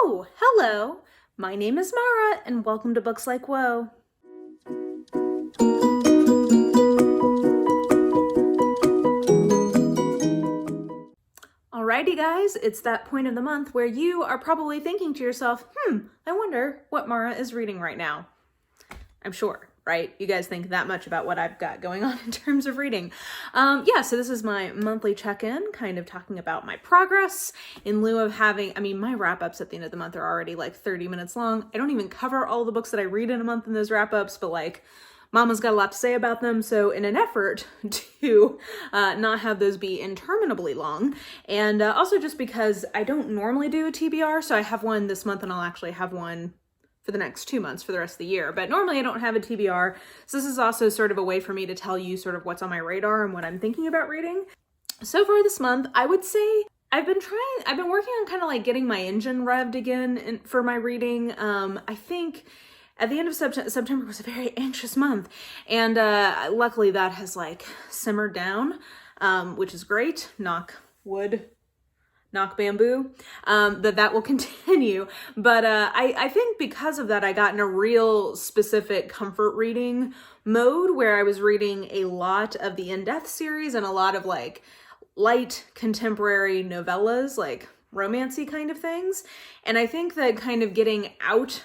Oh, hello. My name is Mara, and welcome to Books Like Whoa. Alrighty guys, it's that point of the month where you are probably thinking to yourself, I wonder what Mara is reading right now. I'm sure, right? You guys think that much about what I've got going on in terms of reading. So this is my monthly check-in, kind of talking about my progress in lieu of having, my wrap-ups at the end of the month are already like 30 minutes long. I don't even cover all the books that I read in a month in those wrap-ups, but like, Mama's got a lot to say about them, so in an effort to not have those be interminably long, and also just because I don't normally do a TBR, so I have one this month and I'll actually have one for the next 2 months for the rest of the year, but normally I don't have a TBR, so this is also sort of a way for me to tell you sort of what's on my radar and what I'm thinking about reading. So far this month, I would say I've been working on kind of like getting my engine revved again for my reading. I think at the end of September was a very anxious month, and luckily that has like simmered down, which is great. Knock wood, knock bamboo, that will continue. But I think because of that, I got in a real specific comfort reading mode where I was reading a lot of the In Death series and a lot of like light contemporary novellas, like romancy kind of things. And I think that kind of getting out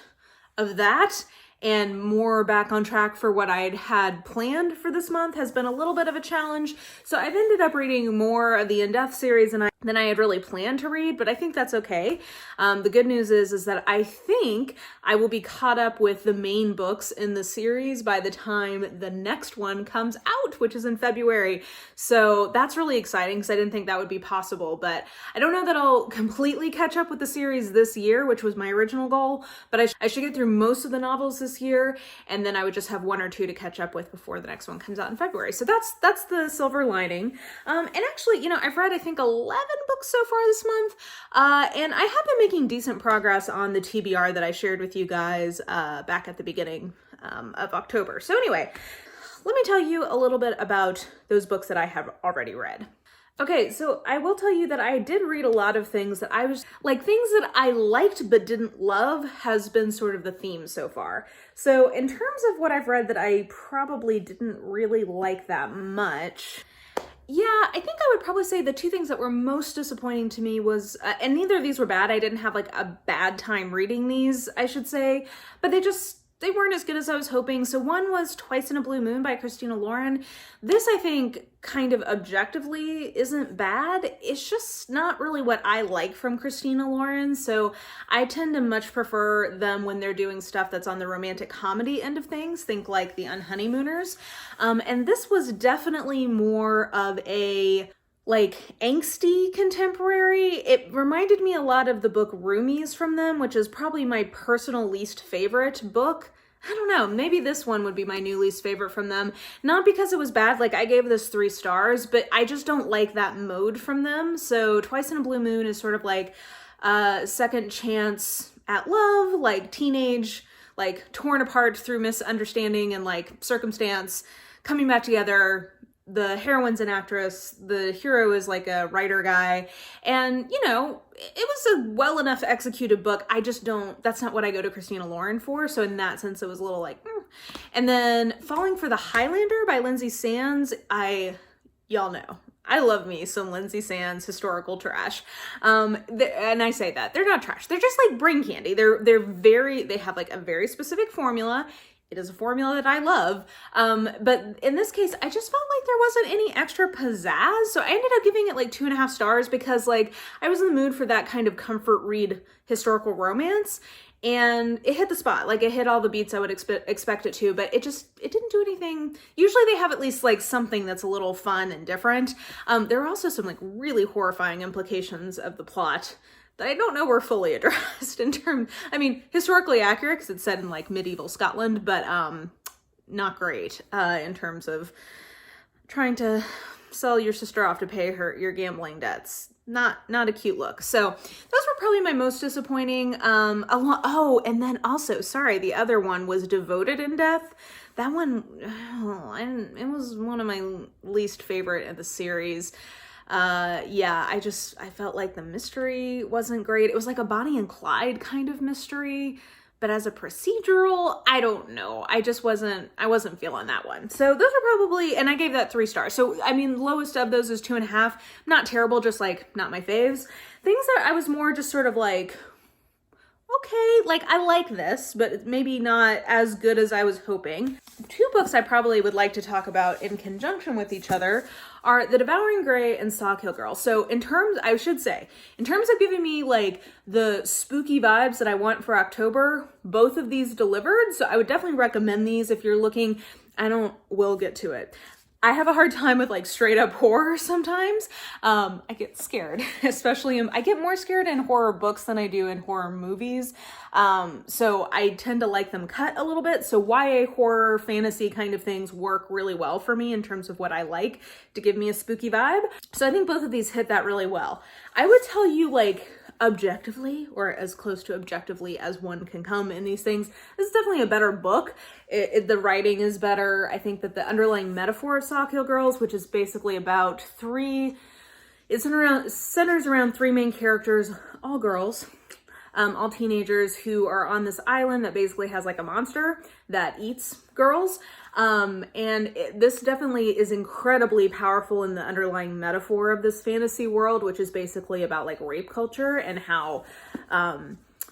of that and more back on track for what I'd had planned for this month has been a little bit of a challenge. So I've ended up reading more of the In Death series than I had really planned to read, but I think that's okay. The good news is that I think I will be caught up with the main books in the series by the time the next one comes out, which is in February. So that's really exciting because I didn't think that would be possible, but I don't know that I'll completely catch up with the series this year, which was my original goal, but I should get through most of the novels this year, and then I would just have one or two to catch up with before the next one comes out in February. So that's the silver lining. And actually, I've read, I think, 11 books so far this month, and I have been making decent progress on the TBR that I shared with you guys back at the beginning of October. So anyway, let me tell you a little bit about those books that I have already read. Okay, so I will tell you that I did read a lot of things that things that I liked but didn't love has been sort of the theme so far. So in terms of what I've read that I probably didn't really like that much, yeah, I think I would probably say the two things that were most disappointing to me was, and neither of these were bad, I didn't have like a bad time reading these, I should say, but they weren't as good as I was hoping. So one was Twice in a Blue Moon by Christina Lauren. This, I think, kind of objectively isn't bad. It's just not really what I like from Christina Lauren. So I tend to much prefer them when they're doing stuff that's on the romantic comedy end of things. Think like The Unhoneymooners. And this was definitely more of a like angsty contemporary. It reminded me a lot of the book Roomies from them, which is probably my personal least favorite book. I don't know, maybe this one would be my new least favorite from them. Not because it was bad, like I gave this 3 stars, but I just don't like that mode from them. So Twice in a Blue Moon is sort of like a second chance at love, like teenage, like torn apart through misunderstanding and like circumstance, coming back together. The heroine's an actress, the hero is like a writer guy, and it was a well enough executed book. I just that's not what I go to Christina Lauren for, so in that sense it was a little like, And then Falling for the Highlander by Lynsay Sands, y'all know, I love me some Lynsay Sands historical trash. And I say that, they're not trash, they're just like brain candy. They have like a very specific formula. It is a formula that I love, but in this case, I just felt like there wasn't any extra pizzazz, so I ended up giving it like 2.5 stars because like I was in the mood for that kind of comfort read historical romance, and it hit the spot. Like it hit all the beats I would expect it to, but it didn't do anything. Usually they have at least like something that's a little fun and different. There are also some like really horrifying implications of the plot that I don't know were fully addressed in terms, historically accurate because it's set in like medieval Scotland, but not great in terms of trying to sell your sister off to pay your gambling debts. Not a cute look. So those were probably my most disappointing. And then also, sorry, the other one was Devoted in Death. That one, it was one of my least favorite of the series. Yeah, I felt like the mystery wasn't great. It was like a Bonnie and Clyde kind of mystery, but as a procedural, I don't know. I wasn't feeling that one. So those are probably, and I gave that 3 stars. So, I mean, lowest of those is 2.5. Not terrible, just like not my faves. Things that I was more just sort of like, okay, like I like this, but maybe not as good as I was hoping. 2 books I probably would like to talk about in conjunction with each other are The Devouring Grey and Sawkill Girl. So in terms of giving me like the spooky vibes that I want for October, both of these delivered. So I would definitely recommend these if you're looking. We'll get to it. I have a hard time with like straight up horror sometimes. I get scared, especially I get more scared in horror books than I do in horror movies. So I tend to like them cut a little bit. So YA horror fantasy kind of things work really well for me in terms of what I like to give me a spooky vibe. So I think both of these hit that really well. I would tell you like objectively, or as close to objectively as one can come in these things, this is definitely a better book. The writing is better. I think that the underlying metaphor of Sawkill Girls, which is basically about centers around 3 main characters, all girls, all teenagers who are on this island that basically has like a monster that eats girls. This definitely is incredibly powerful in the underlying metaphor of this fantasy world, which is basically about like rape culture and how,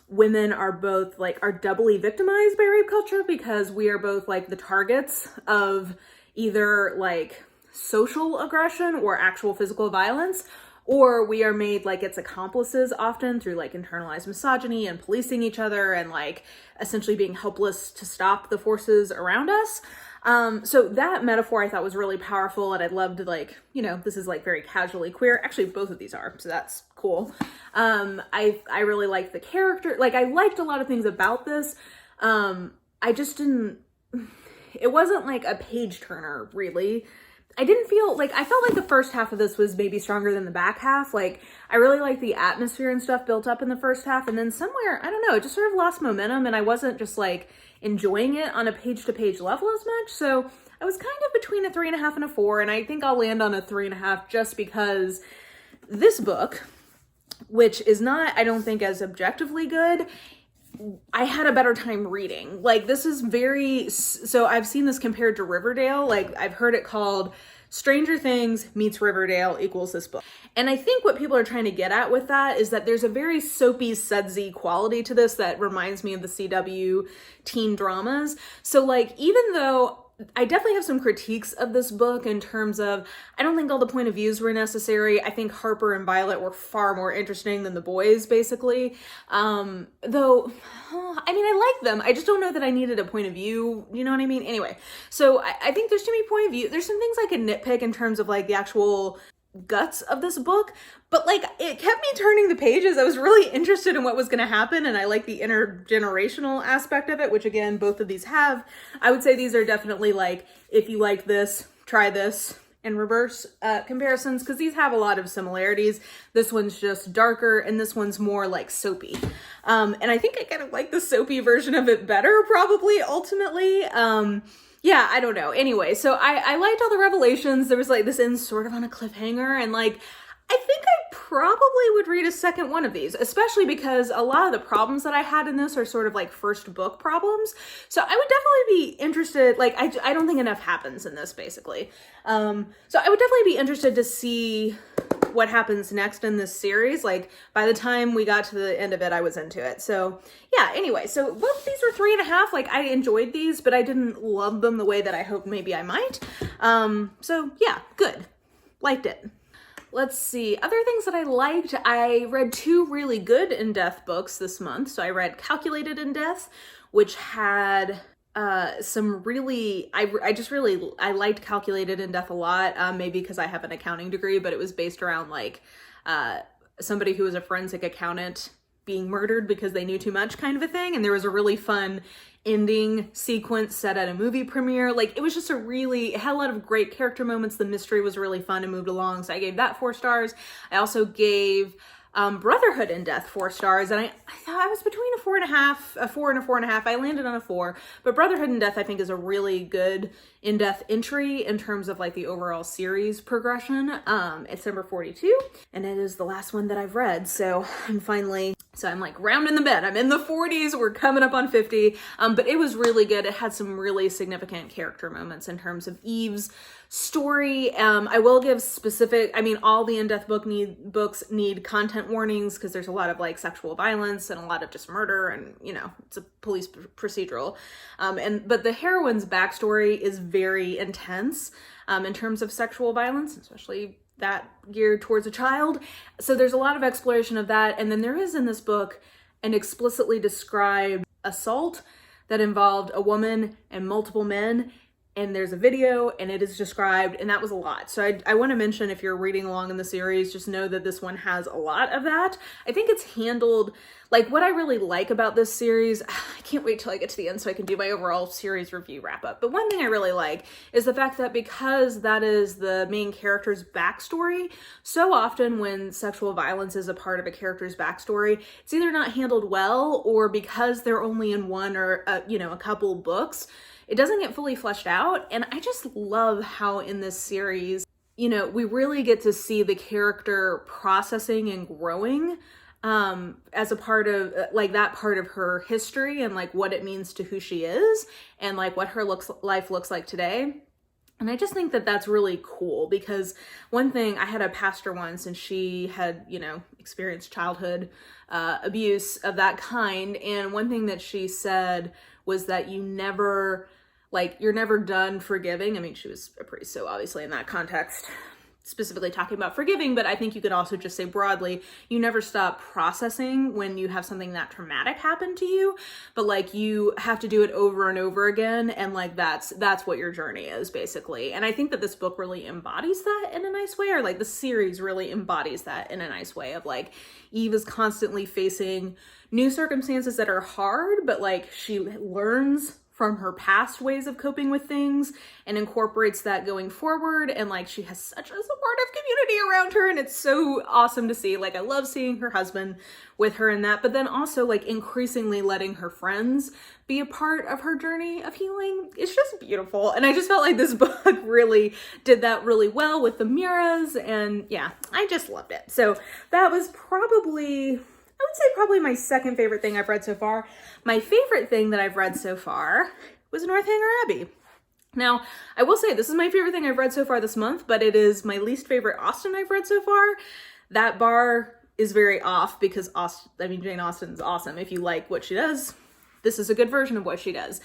women are both like, are doubly victimized by rape culture because we are both like the targets of either like social aggression or actual physical violence, or we are made like its accomplices often through like internalized misogyny and policing each other and like essentially being helpless to stop the forces around us. So that metaphor I thought was really powerful, and I loved like, you know, this is like very casually queer. Actually, both of these are, so that's cool. I really liked the character. Like I liked a lot of things about this. I just didn't, it wasn't like a page turner really. I felt like the first half of this was maybe stronger than the back half. Like, I really liked the atmosphere and stuff built up in the first half, and then somewhere, I don't know, it just sort of lost momentum, and I wasn't just like enjoying it on a page-to-page level as much. So I was kind of between a 3.5 and a 4, and I think I'll land on a 3.5 just because this book, which is not, I don't think, as objectively good, I had a better time reading. Like, this is so I've seen this compared to Riverdale. Like, I've heard it called Stranger Things meets Riverdale equals this book. And I think what people are trying to get at with that is that there's a very soapy, sudsy quality to this that reminds me of the CW teen dramas. So, like, even though I definitely have some critiques of this book in terms of, I don't think all the point of views were necessary. I think Harper and Violet were far more interesting than the boys, basically. Though, I mean, I like them. I just don't know that I needed a point of view. You know what I mean? Anyway, so I think there's too many point of view. There's some things I could nitpick in terms of like the actual guts of this book, but like it kept me turning the pages. I was really interested in what was going to happen, and I like the intergenerational aspect of it, which again both of these have. I would say these are definitely like, if you like this, try this in reverse comparisons, because these have a lot of similarities. This one's just darker and this one's more like soapy, and I think I kind of like the soapy version of it better probably ultimately. Yeah, I don't know. Anyway, so I liked all the revelations. There was like, this ends sort of on a cliffhanger, and like, I think I probably would read a second one of these, especially because a lot of the problems that I had in this are sort of like first book problems. So I would definitely be interested, like, I don't think enough happens in this, basically. So I would definitely be interested to see what happens next in this series. Like, by the time we got to the end of it, I was into it. So yeah, anyway, so both these were 3.5. Like, I enjoyed these, but I didn't love them the way that I hoped maybe I might. So yeah, good. Liked it. Let's see, other things that I liked. I read 2 really good in-depth books this month. So I read Calculated in Death, which had some really, I liked Calculated in Death a lot, maybe because I have an accounting degree, but it was based around like somebody who was a forensic accountant being murdered because they knew too much kind of a thing. And there was a really fun ending sequence set at a movie premiere. Like, it was just it had a lot of great character moments. The mystery was really fun and moved along. So I gave that 4 stars. I also gave Brotherhood in Death, 4 stars, and I thought I was between a 4.5, a 4 and a 4.5. I landed on a 4, but Brotherhood in Death I think is a really good in-depth entry in terms of like the overall series progression. It's number 42, and it is the last one that I've read, so I'm like rounding the bend. I'm in the 40s, we're coming up on 50, but it was really good. It had some really significant character moments in terms of Eve's story. I will give specific, I mean, all the in-depth books need content warnings because there's a lot of like sexual violence and a lot of just murder, and you know, it's a police procedural. But the heroine's backstory is very intense in terms of sexual violence, especially that geared towards a child. So there's a lot of exploration of that. And then there is in this book an explicitly described assault that involved a woman and multiple men. And there's a video and it is described, and that was a lot. So I want to mention, if you're reading along in the series, just know that this one has a lot of that. I think it's handled, like what I really like about this series, I can't wait till I get to the end so I can do my overall series review wrap up. But one thing I really like is the fact that because that is the main character's backstory, so often when sexual violence is a part of a character's backstory, it's either not handled well, or because they're only in one or a couple books, it doesn't get fully fleshed out. And I just love how in this series, you know, we really get to see the character processing and growing as a part of like that part of her history and like what it means to who she is and like what her life looks like today. And I just think that that's really cool, because one thing, I had a pastor once and she had, you know, experienced childhood abuse of that kind. And one thing that she said was that you're never done forgiving. I mean, she was a priest, so obviously in that context, specifically talking about forgiving, but I think you could also just say broadly, you never stop processing when you have something that traumatic happen to you, but like you have to do it over and over again. And like, that's what your journey is basically. And I think that this book really embodies that in a nice way, or like the series really embodies that in a nice way of like, Eve is constantly facing new circumstances that are hard, but like she learns from her past ways of coping with things and incorporates that going forward. And like, she has such a supportive community around her, and it's so awesome to see. Like, I love seeing her husband with her in that, but then also like increasingly letting her friends be a part of her journey of healing. It's just beautiful. And I just felt like this book really did that really well with the Miras, and yeah, I just loved it. So that was probably my second favorite thing I've read so far. My favorite thing that I've read so far was Northanger Abbey. Now, I will say this is my favorite thing I've read so far this month, but it is my least favorite Austen I've read so far. That bar is very off because Jane Austen's awesome. If you like what she does, this is a good version of what she does.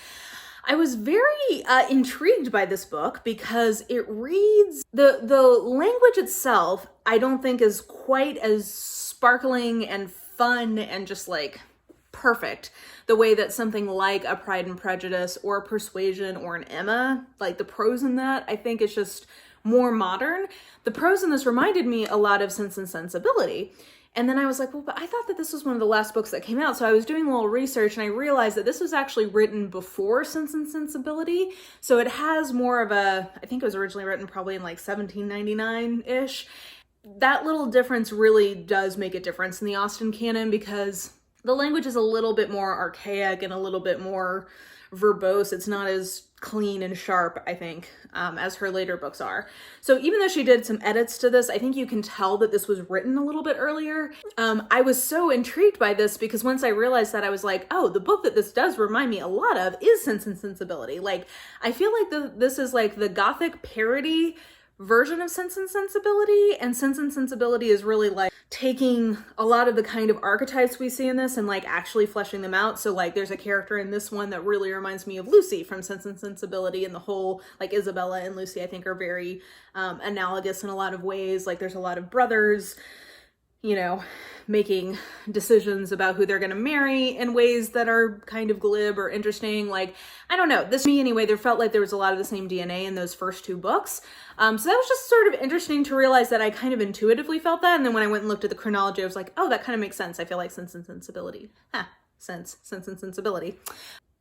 I was very intrigued by this book because it reads, the language itself, I don't think is quite as sparkling and fun and just like perfect the way that something like a Pride and Prejudice or a Persuasion or an Emma, like the prose in that, I think is just more modern. The prose in this reminded me a lot of Sense and Sensibility. And then I was like, well, but I thought that this was one of the last books that came out. So I was doing a little research and I realized that this was actually written before Sense and Sensibility. So it has more of a, I think it was originally written probably in like 1799-ish. That little difference really does make a difference in the Austen canon because the language is a little bit more archaic and a little bit more verbose. It's not as clean and sharp, I think, as her later books are. So even though she did some edits to this, I think you can tell that this was written a little bit earlier. I was so intrigued by this because once I realized that, I was like, oh, the book that this does remind me a lot of is Sense and Sensibility. Like, I feel like this is like the Gothic parody version of Sense and Sensibility, and Sense and Sensibility is really like taking a lot of the kind of archetypes we see in this and like actually fleshing them out. So like there's a character in this one that really reminds me of Lucy from Sense and Sensibility, and the whole like Isabella and Lucy I think are very analogous in a lot of ways. Like there's a lot of brothers, you know, making decisions about who they're going to marry in ways that are kind of glib or interesting. Like, I don't know, me anyway, there felt like there was a lot of the same DNA in those first two books. So that was just sort of interesting to realize that I kind of intuitively felt that. And then when I went and looked at the chronology, I was like, oh, that kind of makes sense. I feel like Sense and Sensibility. Sense and Sensibility.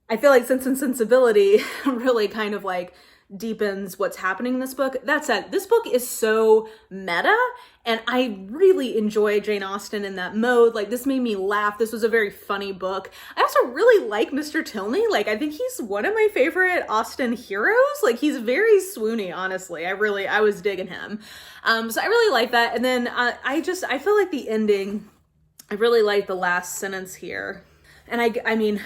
I feel like Sense and Sensibility really kind of like deepens what's happening in this book. That said, this book is so meta, and I really enjoy Jane Austen in that mode. Like, this made me laugh. This was a very funny book. I also really like Mr. Tilney. Like, I think he's one of my favorite Austen heroes. Like, he's very swoony, honestly. I was digging him. So I really like that. And then I feel like the ending, I really like the last sentence here. And I mean,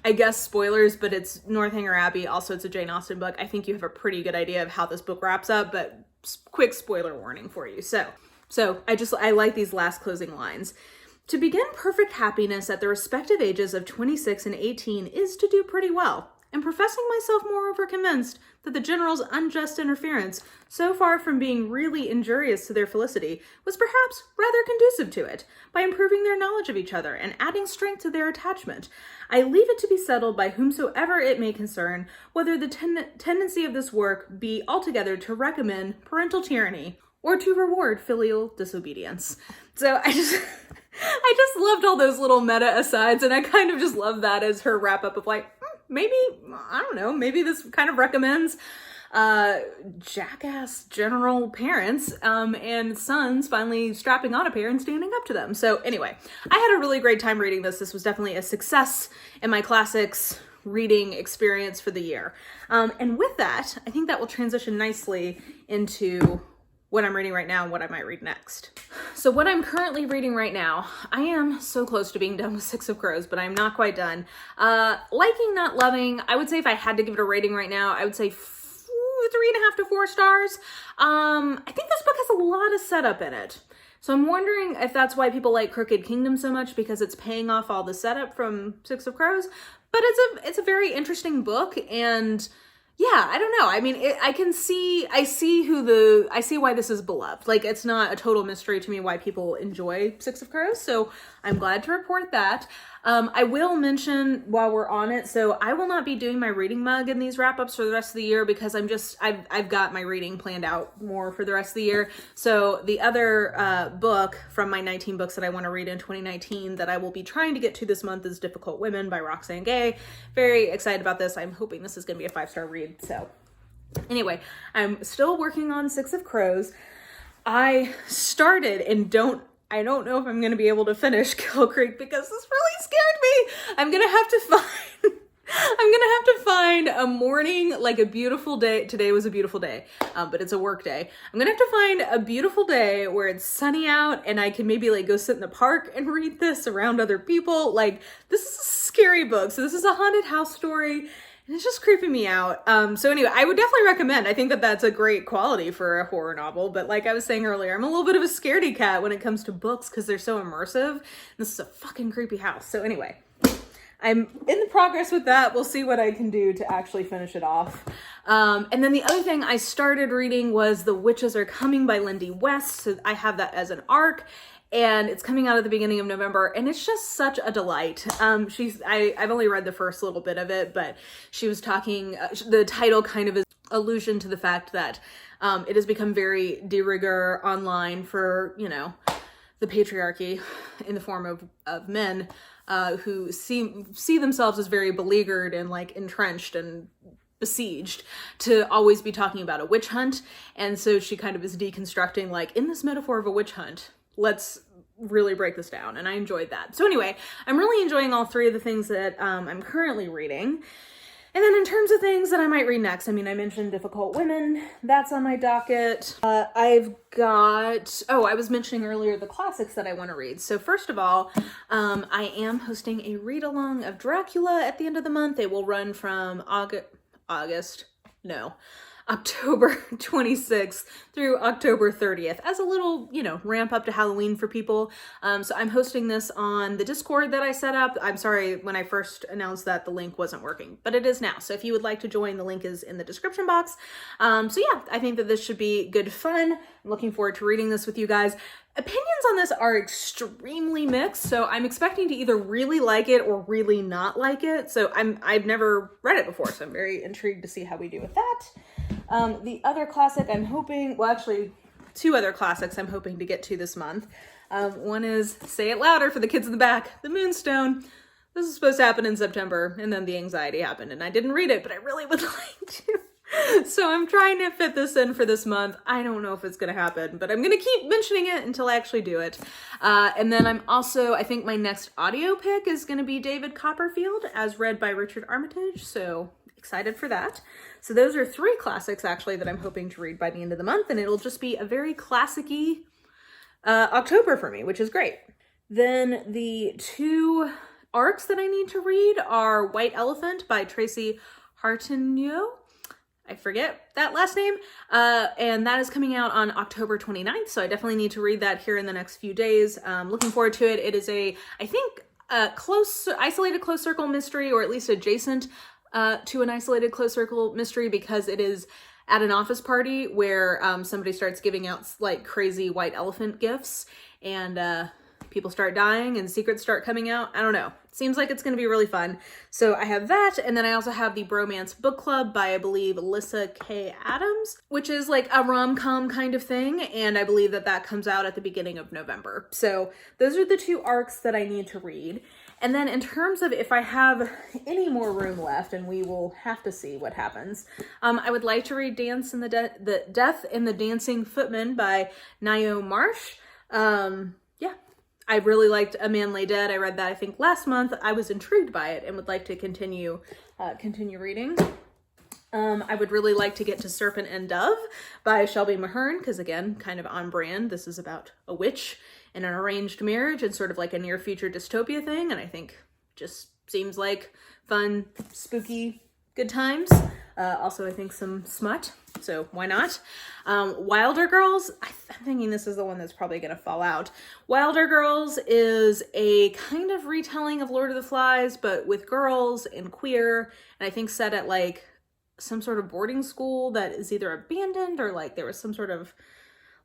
I guess spoilers, but it's Northanger Abbey. Also, it's a Jane Austen book. I think you have a pretty good idea of how this book wraps up, but quick spoiler warning for you. So I like these last closing lines. To begin perfect happiness at the respective ages of 26 and 18 is to do pretty well. And professing myself moreover convinced that the general's unjust interference, so far from being really injurious to their felicity, was perhaps rather conducive to it, by improving their knowledge of each other and adding strength to their attachment, I leave it to be settled by whomsoever it may concern, whether the tendency of this work be altogether to recommend parental tyranny, or to reward filial disobedience. So I just loved all those little meta asides, and I kind of just love that as her wrap up of like, maybe, I don't know, maybe this kind of recommends jackass general parents and sons finally strapping on a pair and standing up to them. So anyway, I had a really great time reading this. This was definitely a success in my classics reading experience for the year. And with that, I think that will transition nicely into what I'm reading right now and what I might read next. So what I'm currently reading right now, I am so close to being done with Six of Crows, but I'm not quite done. Liking, not loving, I would say if I had to give it a rating right now, I would say 3.5 to 4 stars. I think this book has a lot of setup in it. So I'm wondering if that's why people like Crooked Kingdom so much, because it's paying off all the setup from Six of Crows. But it's a very interesting book, and yeah, I don't know. I mean, I see why this is beloved. Like, it's not a total mystery to me why people enjoy Six of Crows, so I'm glad to report that. I will mention while we're on it, so I will not be doing my reading mug in these wrap-ups for the rest of the year because I've got my reading planned out more for the rest of the year. So the other book from my 19 books that I want to read in 2019 that I will be trying to get to this month is Difficult Women by Roxane Gay. Very excited about this. I'm hoping this is going to be a 5-star read. So anyway, I'm still working on Six of Crows. I started and I don't know if I'm going to be able to finish Kill Creek because this really scared me. I'm going to have to find a morning, like a beautiful day. Today was a beautiful day, but it's a work day. I'm going to have to find a beautiful day where it's sunny out and I can maybe like go sit in the park and read this around other people. Like, this is a scary book. So this is a haunted house story. And it's just creeping me out. So anyway, I would definitely recommend. I think that that's a great quality for a horror novel. But like I was saying earlier, I'm a little bit of a scaredy cat when it comes to books because they're so immersive. And this is a fucking creepy house. So anyway, I'm in the progress with that. We'll see what I can do to actually finish it off. And then the other thing I started reading was The Witches Are Coming by Lindy West. So I have that as an arc. And it's coming out at the beginning of November, and it's just such a delight. I've only read the first little bit of it, but she was talking, the title kind of is allusion to the fact that it has become very de rigueur online for, you know, the patriarchy in the form of men who see themselves as very beleaguered and like entrenched and besieged to always be talking about a witch hunt. And so she kind of is deconstructing, like, in this metaphor of a witch hunt, let's really break this down. And I enjoyed that. So anyway, I'm really enjoying all three of the things that I'm currently reading. And then in terms of things that I might read next, I mean, I mentioned Difficult Women. That's on my docket. I was mentioning earlier the classics that I want to read. So first of all, I am hosting a read-along of Dracula at the end of the month. It will run from October 26th through October 30th as a little, you know, ramp up to Halloween for people. So I'm hosting this on the Discord that I set up. I'm sorry, when I first announced that the link wasn't working, but it is now. So if you would like to join, the link is in the description box. So yeah, I think that this should be good fun. I'm looking forward to reading this with you guys. Opinions on this are extremely mixed, so I'm expecting to either really like it or really not like it. So I've never read it before, so I'm very intrigued to see how we do with that. The other classic I'm hoping, well, actually, two other classics I'm hoping to get to this month. One is, say it louder for the kids in the back, The Moonstone. This is supposed to happen in September, and then the anxiety happened, and I didn't read it, but I really would like to. So I'm trying to fit this in for this month. I don't know if it's going to happen, but I'm going to keep mentioning it until I actually do it. And then I'm also, I think my next audio pick is going to be David Copperfield, as read by Richard Armitage. So excited for that. So those are 3 classics actually that I'm hoping to read by the end of the month, and it'll just be a very classic-y October for me, which is great. Then the 2 arcs that I need to read are White Elephant by Tracy Harnetiaux. I forget that last name. And that is coming out on October 29th. So I definitely need to read that here in the next few days. Looking forward to it. It is a, I think, isolated close circle mystery, or at least adjacent to an isolated close circle mystery, because it is at an office party where somebody starts giving out like crazy white elephant gifts, and people start dying and secrets start coming out. I don't know. Seems like it's going to be really fun. So I have that. And then I also have the Bromance book club by, I believe, Lyssa K. Adams, which is like a rom-com kind of thing. And I believe that that comes out at the beginning of November. So those are the 2 arcs that I need to read. And then in terms of if I have any more room left, and we will have to see what happens, I would like to read Death in the Dancing Footman by Ngaio Marsh. Yeah. I really liked A Man Lay Dead. I read that, I think, last month. I was intrigued by it and would like to continue reading. I would really like to get to Serpent and Dove by Shelby Mahern, because again, kind of on brand. This is about a witch and an arranged marriage and sort of like a near future dystopia thing. And I think just seems like fun, spooky, good times. Also, I think some smut, so why not? Wilder Girls, I'm thinking this is the one that's probably going to fall out. Wilder Girls is a kind of retelling of Lord of the Flies, but with girls and queer, and I think set at like some sort of boarding school that is either abandoned or like there was some sort of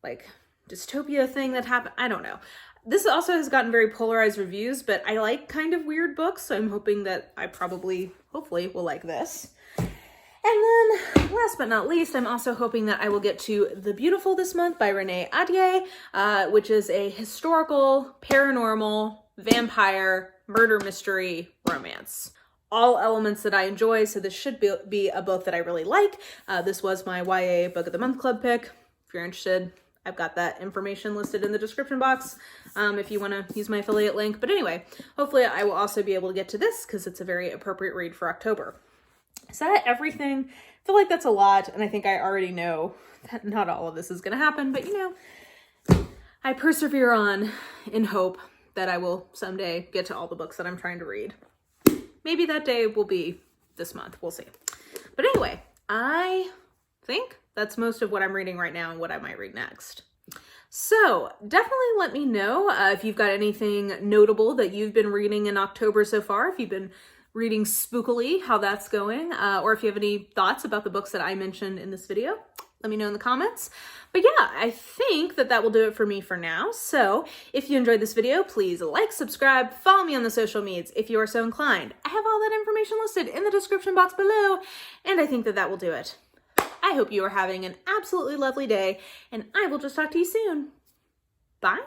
like dystopia thing that happened. I don't know. This also has gotten very polarized reviews, but I like kind of weird books, so I'm hoping that I hopefully will like this. And then, last but not least, I'm also hoping that I will get to The Beautiful this month by Renee Ahdieh, which is a historical, paranormal, vampire, murder mystery romance. All elements that I enjoy, so this should be a book that I really like. This was my YA Book of the Month Club pick. If you're interested, I've got that information listed in the description box if you want to use my affiliate link. But anyway, hopefully I will also be able to get to this because it's a very appropriate read for October. Is that everything? I feel like that's a lot, and I think I already know that not all of this is going to happen, but you know, I persevere on in hope that I will someday get to all the books that I'm trying to read. Maybe that day will be this month. We'll see. But anyway, I think that's most of what I'm reading right now and what I might read next. So definitely let me know if you've got anything notable that you've been reading in October so far, if you've been reading spookily, how that's going, or if you have any thoughts about the books that I mentioned in this video, let me know in the comments. But yeah, I think that will do it for me for now. So if you enjoyed this video, please like, subscribe, follow me on the social medias if you are so inclined. I have all that information listed in the description box below, and I think that will do it. I hope you are having an absolutely lovely day, and I will just talk to you soon. Bye!